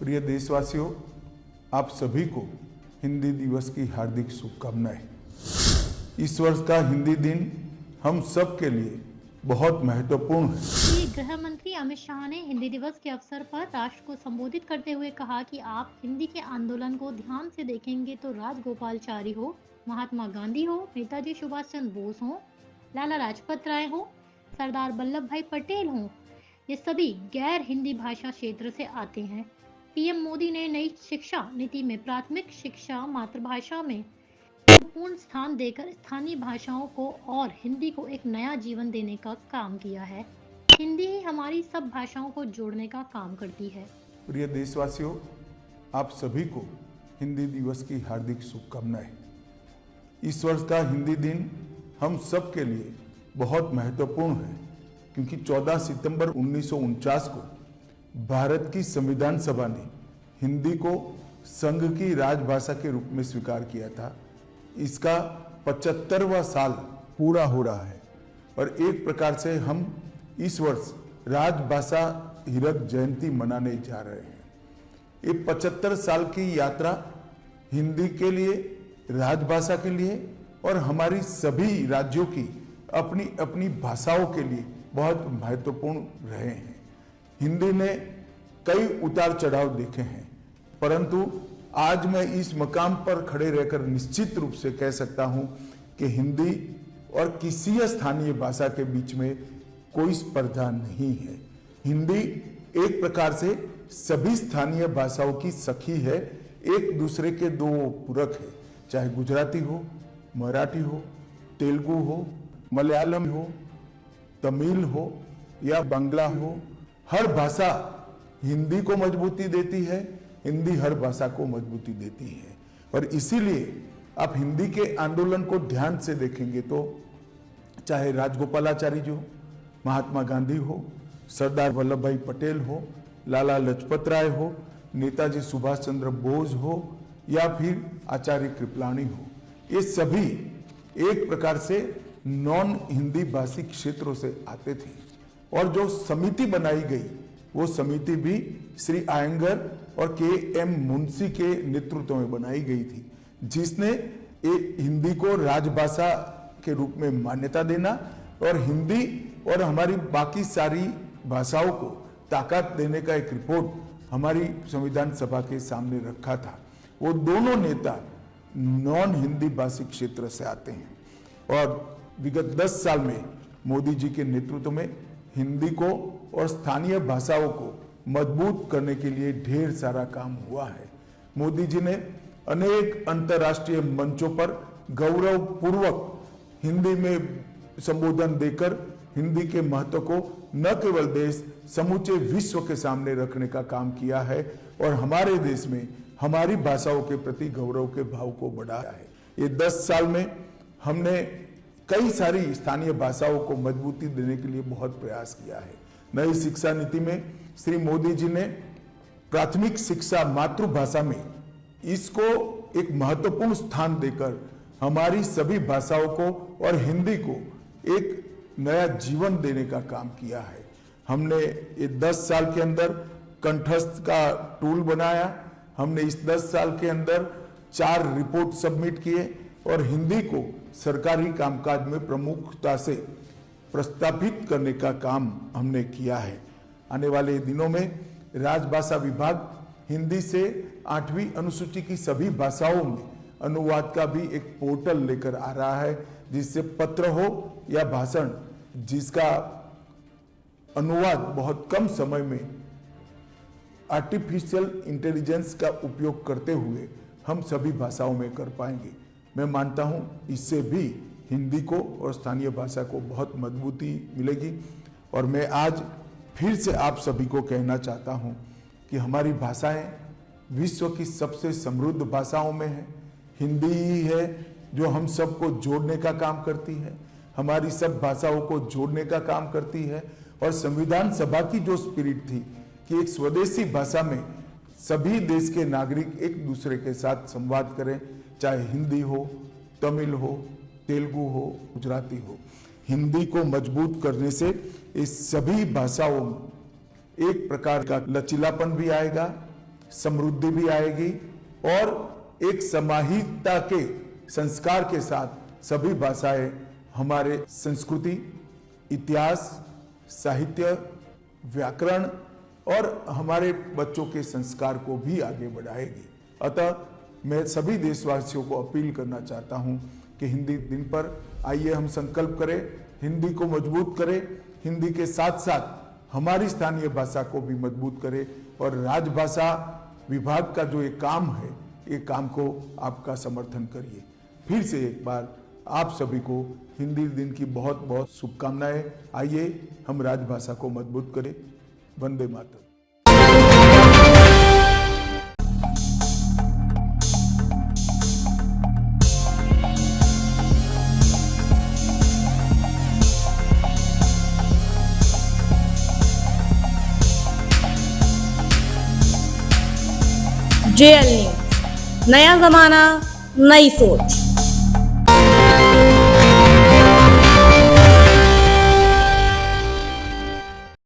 प्रिय देशवासियों, आप सभी को हिंदी दिवस की हार्दिक शुभकामनाएं। इस वर्ष का हिंदी दिन हम सब के लिए बहुत महत्वपूर्ण है। गृह मंत्री अमित शाह ने हिंदी दिवस के अवसर पर राष्ट्र को संबोधित करते हुए कहा कि आप हिंदी के आंदोलन को ध्यान से देखेंगे तो राजगोपालाचारी हो, महात्मा गांधी हो, नेताजी सुभाष चंद्र बोस हो, लाला लाजपत राय हो, सरदार वल्लभ भाई पटेल हो, ये सभी गैर हिंदी भाषा क्षेत्र से आते हैं। पीएम मोदी ने नई शिक्षा नीति में प्राथमिक शिक्षा मातृभाषा में पूर्ण स्थान देकर स्थानीय भाषाओं को और हिंदी को एक नया जीवन देने का काम किया है। हिंदी ही हमारी सब भाषाओं को जोड़ने का काम करती है। प्रिय देशवासियों, आप सभी को हिंदी दिवस की हार्दिक शुभकामनाएं। इस वर्ष का हिंदी दिन हम सब के लिए बहुत महत्वपूर्ण है, क्योंकि 14 सितंबर 1949 को भारत की संविधान सभा ने हिंदी को संघ की राजभाषा के रूप में स्वीकार किया था। इसका 75वां साल पूरा हो रहा है और एक प्रकार से हम इस वर्ष राजभाषा हीरक जयंती मनाने जा रहे हैं। ये 75 साल की यात्रा हिंदी के लिए, राजभाषा के लिए और हमारी सभी राज्यों की अपनी अपनी भाषाओं के लिए बहुत महत्वपूर्ण रहे हैं। हिंदी ने कई उतार चढ़ाव देखे हैं, परंतु आज मैं इस मकाम पर खड़े रहकर निश्चित रूप से कह सकता हूं कि हिंदी और किसी स्थानीय भाषा के बीच में कोई स्पर्धा नहीं है। हिंदी एक प्रकार से सभी स्थानीय भाषाओं की सखी है, एक दूसरे के दो पूरक है। चाहे गुजराती हो, मराठी हो, तेलुगु हो, मलयालम हो, तमिल हो या बांग्ला हो, हर भाषा हिंदी को मजबूती देती है, हिंदी हर भाषा को मजबूती देती है। और इसीलिए आप हिंदी के आंदोलन को ध्यान से देखेंगे तो चाहे राजगोपालाचारी जी हो, महात्मा गांधी हो, सरदार वल्लभ भाई पटेल हो, लाला लाजपत राय हो, नेताजी सुभाष चंद्र बोस हो या फिर आचार्य कृपलानी हो, ये सभी एक प्रकार से नॉन हिंदी भाषी क्षेत्रों से आते थे। और जो समिति बनाई गई वो समिति भी श्री आयंगर और के.एम. मुंशी के नेतृत्व में बनाई गई थी, जिसने हिंदी को राजभाषा के रूप में मान्यता देना और हिंदी और हमारी बाकी सारी भाषाओं को ताकत देने का एक रिपोर्ट हमारी संविधान सभा के सामने रखा था। वो दोनों नेता नॉन हिंदी भाषी क्षेत्र से आते हैं और विगत 10 साल में मोदी जी के नेतृत्व में हिंदी को और स्थानीय भाषाओं को मजबूत करने के लिए ढेर सारा काम हुआ है। मोदी जी ने अनेक अंतर्राष्ट्रीय मंचों पर गौरवपूर्वक हिंदी में संबोधन देकर हिंदी के महत्व को न केवल देश, समूचे विश्व के सामने रखने का काम किया है और हमारे देश में हमारी भाषाओं के प्रति गौरव के भाव को बढ़ाया है। ये 10 साल में हमने कई सारी स्थानीय भाषाओं को मजबूती देने के लिए बहुत प्रयास किया है। नई शिक्षा नीति में श्री मोदी जी ने प्राथमिक शिक्षा मातृभाषा में इसको एक महत्वपूर्ण स्थान देकर हमारी सभी भाषाओं को और हिंदी को एक नया जीवन देने का काम किया है। हमने ये 10 साल के अंदर कंठस्थ का टूल बनाया। हमने इस 10 साल के अंदर 4 रिपोर्ट सबमिट किए और हिंदी को सरकारी कामकाज में प्रमुखता से प्रस्तावित करने का काम हमने किया है। आने वाले दिनों में राजभाषा विभाग हिंदी से 8वीं अनुसूची की सभी भाषाओं में अनुवाद का भी एक पोर्टल लेकर आ रहा है, जिससे पत्र हो या भाषण जिसका अनुवाद बहुत कम समय में आर्टिफिशियल इंटेलिजेंस का उपयोग करते हुए हम सभी भाषाओं में कर पाएंगे। मैं मानता हूं इससे भी हिंदी को और स्थानीय भाषा को बहुत मजबूती मिलेगी। और मैं आज फिर से आप सभी को कहना चाहता हूं कि हमारी भाषाएं विश्व की सबसे समृद्ध भाषाओं में है। हिंदी ही है जो हम सबको जोड़ने का काम करती है, हमारी सब भाषाओं को जोड़ने का काम करती है। और संविधान सभा की जो स्पिरिट थी कि एक स्वदेशी भाषा में सभी देश के नागरिक एक दूसरे के साथ संवाद करें, चाहे हिंदी हो, तमिल हो, तेलुगु हो, गुजराती हो। हिंदी को मजबूत करने से इस सभी भाषाओं में एक प्रकार का लचीलापन भी आएगा, समृद्धि भी आएगी और एक समाहितता के संस्कार के साथ सभी भाषाएं हमारे संस्कृति, इतिहास, साहित्य, व्याकरण और हमारे बच्चों के संस्कार को भी आगे बढ़ाएगी। अतः मैं सभी देशवासियों को अपील करना चाहता हूं कि हिंदी दिन पर आइए हम संकल्प करें, हिंदी को मजबूत करें, हिंदी के साथ साथ हमारी स्थानीय भाषा को भी मजबूत करें और राजभाषा विभाग का जो ये काम है, ये काम को आपका समर्थन करिए। फिर से एक बार आप सभी को हिंदी दिन की बहुत बहुत शुभकामनाएं। आइए हम राजभाषा को मजबूत करें। वंदे मातरम। JL न्यूज़, नया जमाना, नई सोच।